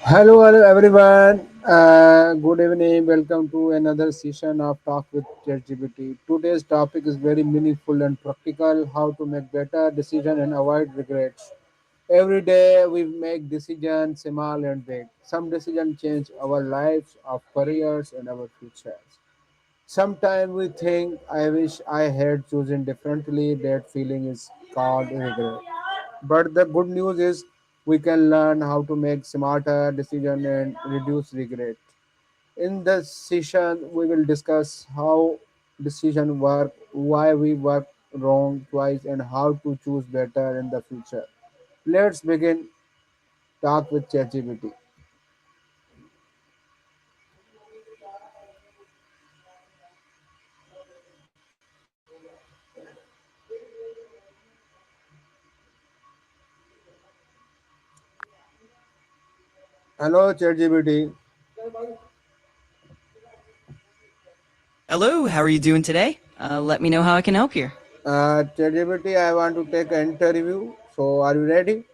Hello everyone. Good evening. Welcome to another session of Talk with Chatgpt. Today's topic is very meaningful and practical: how to make better decisions and avoid regrets. Every day we make decisions, small and big. Some decisions change our lives, our careers, and our futures. Sometimes we think, I wish I had chosen differently. That feeling is called regret. But the good news is we can learn how to make smarter decisions and reduce regret. In this session, we will discuss how decisions work, why we work wrong twice, and how to choose better in the future. Let's begin talk with ChatGPT. Hello, ChatGPT. Hello, how are you doing today? Let me know how I can help you. ChatGPT, I want to take an interview. So, are you ready?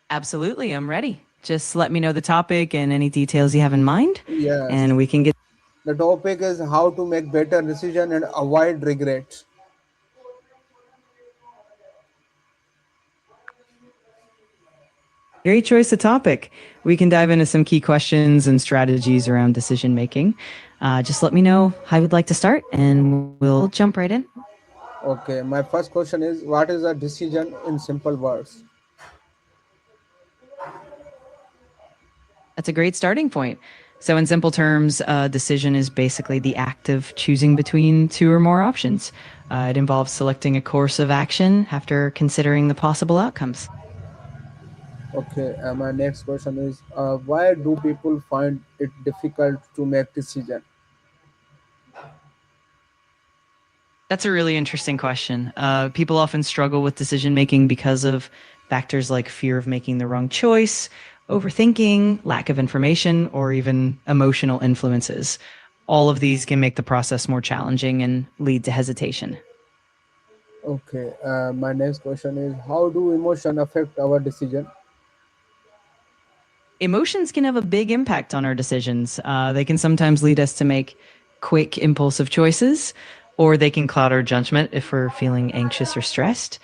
Absolutely, I'm ready. Just let me know the topic and any details you have in mind, Yes. and we can get. The topic is how to make better decision and avoid regrets. Great choice of topic. We can dive into some key questions and strategies around decision making. Just let me know how you'd like to start, and we'll jump right in. Okay, my first question is what is a decision in simple words? That's a great starting point. So, in simple terms, a decision is basically the act of choosing between two or more options. It involves selecting a course of action after considering the possible outcomes. Okay, my next question is why do people find it difficult to make decision? That's a really interesting question. People often struggle with decision making because of factors like fear of making the wrong choice, overthinking, lack of information, or even emotional influences. All of these can make the process more challenging and lead to hesitation. Okay, my next question is how do emotion affect our decision? Emotions can have a big impact on our decisions. They can sometimes lead us to make quick, impulsive choices, or they can cloud our judgment if we're feeling anxious or stressed.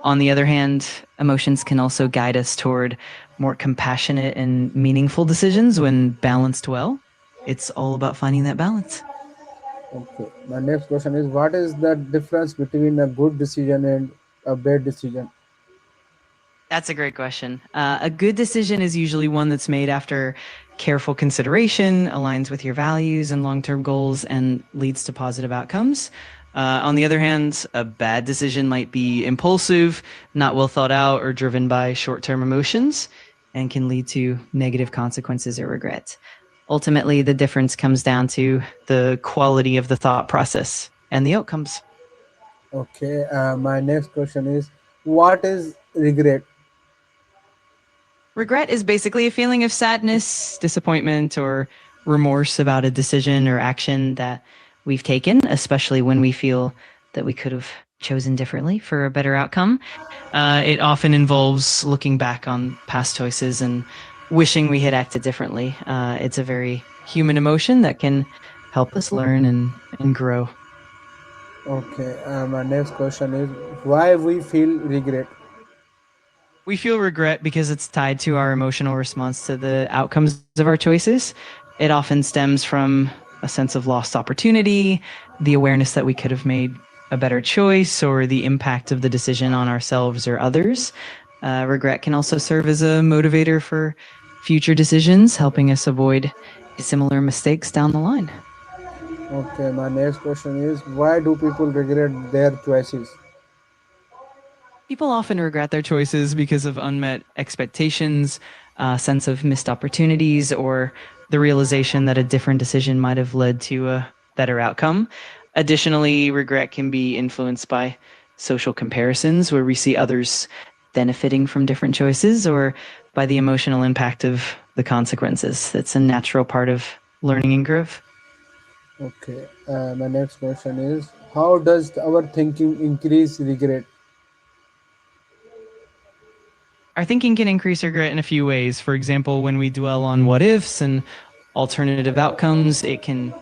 On the other hand, emotions can also guide us toward more compassionate and meaningful decisions when balanced well. It's all about finding that balance. Okay, my next question is what is the difference between a good decision and a bad decision? That's a great question. A good decision is usually one that's made after careful consideration, aligns with your values and long term goals, and leads to positive outcomes. On the other hand, a bad decision might be impulsive, not well thought out, or driven by short term emotions, and can lead to negative consequences or regret. Ultimately, the difference comes down to the quality of the thought process and the outcomes. Okay, my next question is what is regret? Regret is basically a feeling of sadness, disappointment, or remorse about a decision or action that we've taken, especially when we feel that we could have chosen differently for a better outcome. It often involves looking back on past choices and wishing we had acted differently. It's a very human emotion that can help us learn and grow. Okay, my next question is why we feel regret? We feel regret because it's tied to our emotional response to the outcomes of our choices. It often stems from a sense of lost opportunity, the awareness that we could have made a better choice, or the impact of the decision on ourselves or others. Regret can also serve as a motivator for future decisions, helping us avoid similar mistakes down the line. Okay, my next question is why do people regret their choices? People often regret their choices because of unmet expectations, a sense of missed opportunities, or the realization that a different decision might have led to a better outcome. Additionally, regret can be influenced by social comparisons where we see others benefiting from different choices or by the emotional impact of the consequences. That's a natural part of learning and growth. Okay, my next question is how does our thinking increase regret? Our thinking can increase regret in a few ways. For example, when we dwell on what ifs and alternative outcomes, it can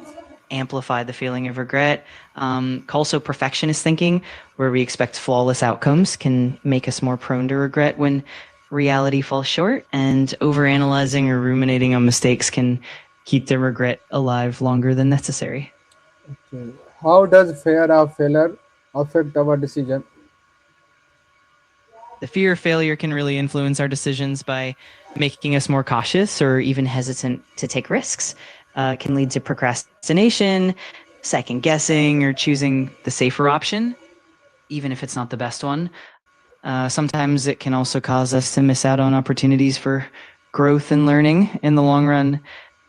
amplify the feeling of regret. Also, perfectionist thinking, where we expect flawless outcomes, can make us more prone to regret when reality falls short. And overanalyzing or ruminating on mistakes can keep the regret alive longer than necessary. Okay. How does fear of failure affect our decision? The fear of failure can really influence our decisions by making us more cautious or even hesitant to take risks. It can lead to procrastination, second guessing, or choosing the safer option, even if it's not the best one. Sometimes it can also cause us to miss out on opportunities for growth and learning in the long run.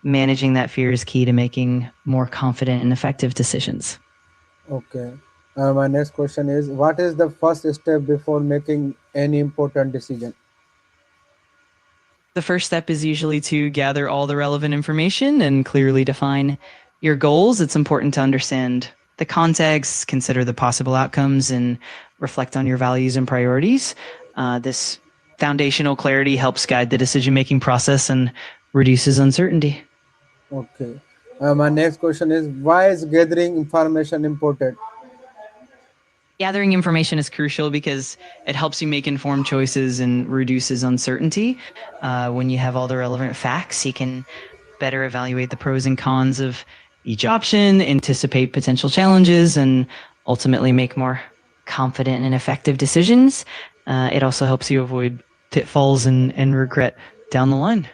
Managing that fear is key to making more confident and effective decisions. Okay. My next question is, what is the first step before making any important decision? The first step is usually to gather all the relevant information and clearly define your goals. It's important to understand the context, consider the possible outcomes, and reflect on your values and priorities. This foundational clarity helps guide the decision making process and reduces uncertainty. Okay. My next question is, why is gathering information important? Gathering information is crucial because it helps you make informed choices and reduces uncertainty. When you have all the relevant facts, you can better evaluate the pros and cons of each option, anticipate potential challenges, and ultimately make more confident and effective decisions. It also helps you avoid pitfalls and regret down the line.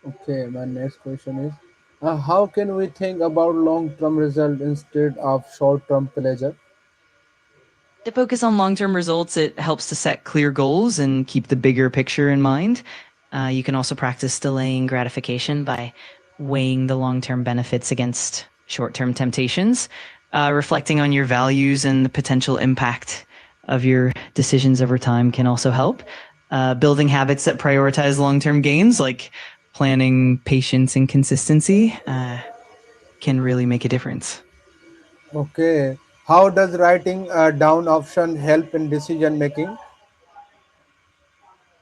Okay. My next question is, how can we think about long-term result instead of short-term pleasure? To focus on long term results, it helps to set clear goals and keep the bigger picture in mind. You can also practice delaying gratification by weighing the long term benefits against short term temptations, reflecting on your values and the potential impact of your decisions over time can also help. Building habits that prioritize long term gains, like planning, patience, and consistency, can really make a difference. Okay. How does writing down option help in decision making?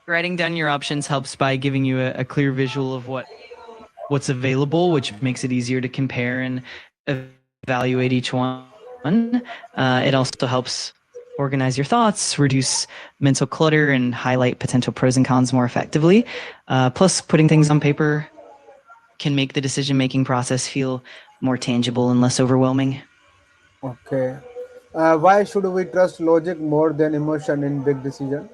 Writing down your options helps by giving you a clear visual of what's available, which makes it easier to compare and evaluate each one. It also helps organize your thoughts, reduce mental clutter, and highlight potential pros and cons more effectively. Plus, putting things on paper can make the decision making process feel more tangible and less overwhelming. Okay. Why should we trust logic more than emotion in big decision?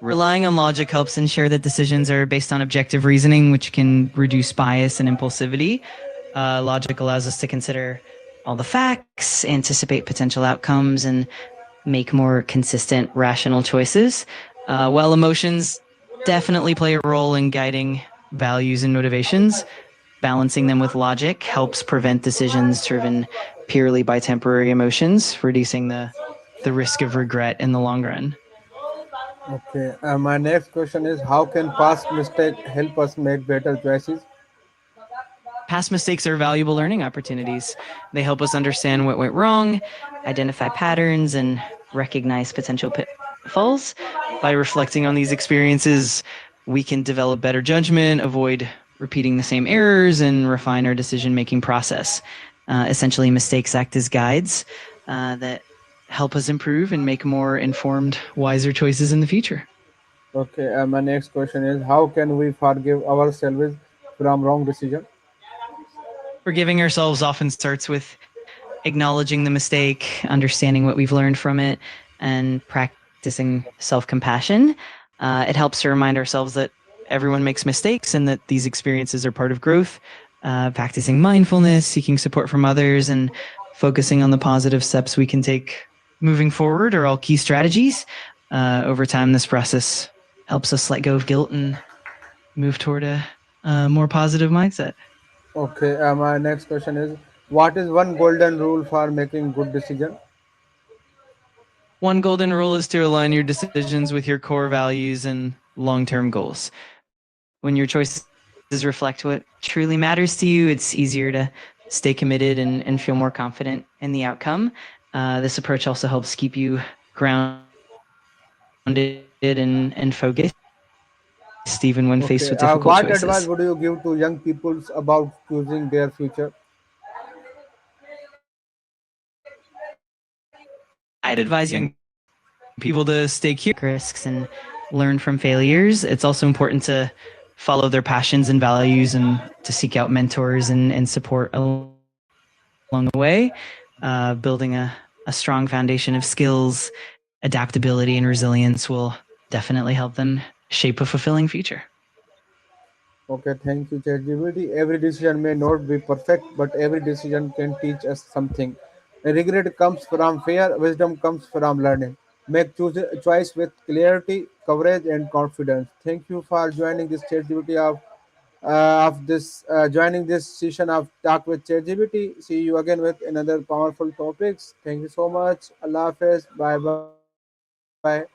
Relying on logic helps ensure that decisions are based on objective reasoning, which can reduce bias and impulsivity. Logic allows us to consider all the facts, anticipate potential outcomes, and make more consistent, rational choices. While emotions definitely play a role in guiding values and motivations, balancing them with logic helps prevent decisions driven purely by temporary emotions, reducing the risk of regret in the long run. Okay. My next question is, how can past mistake help us make better choices? Past mistakes are valuable learning opportunities. They help us understand what went wrong, identify patterns, and recognize potential pitfalls. By reflecting on these experiences, we can develop better judgment, avoid repeating the same errors, and refine our decision making process. Essentially, mistakes act as guides that help us improve and make more informed, wiser choices in the future. Okay. My next question is, how can we forgive ourselves from wrong decision? Forgiving ourselves often starts with acknowledging the mistake, understanding what we've learned from it, and practicing self compassion. It helps to remind ourselves that everyone makes mistakes and that these experiences are part of growth. Practicing mindfulness, seeking support from others, and focusing on the positive steps we can take moving forward are all key strategies. Over time, this process helps us let go of guilt and move toward a more positive mindset. Okay. My next question is, what is one golden rule for making good decision? One golden rule is to align your decisions with your core values and long term goals. When your choices reflect what truly matters to you, it's easier to stay committed and feel more confident in the outcome. This approach also helps keep you grounded and motivated grounded and focused even when faced with difficult choices. Okay. What advice would you give to young people about choosing their future? I'd advise young people to stay curious, take risks, and learn from failures. It's also important to follow their passions and values and to seek out mentors and support along the way. Building a strong foundation of skills, adaptability, and resilience will definitely help them shape a fulfilling future. Okay, thank you, ChatGPT. Every decision may not be perfect, but every decision can teach us something. Regret comes from fear, wisdom comes from learning. Make choice with clarity, courage, and confidence. Thank you for joining this ChatGPT of this joining this session of Talk with ChatGPT. See you again with another powerful topics. Thank you so much. Allah Hafiz. Bye bye.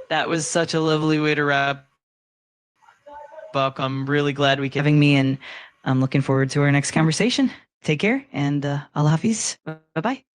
That was such a lovely way to wrap up. I'm really glad we could having me, and I'm looking forward to our next conversation. Take care, and Allah Hafiz. Bye bye.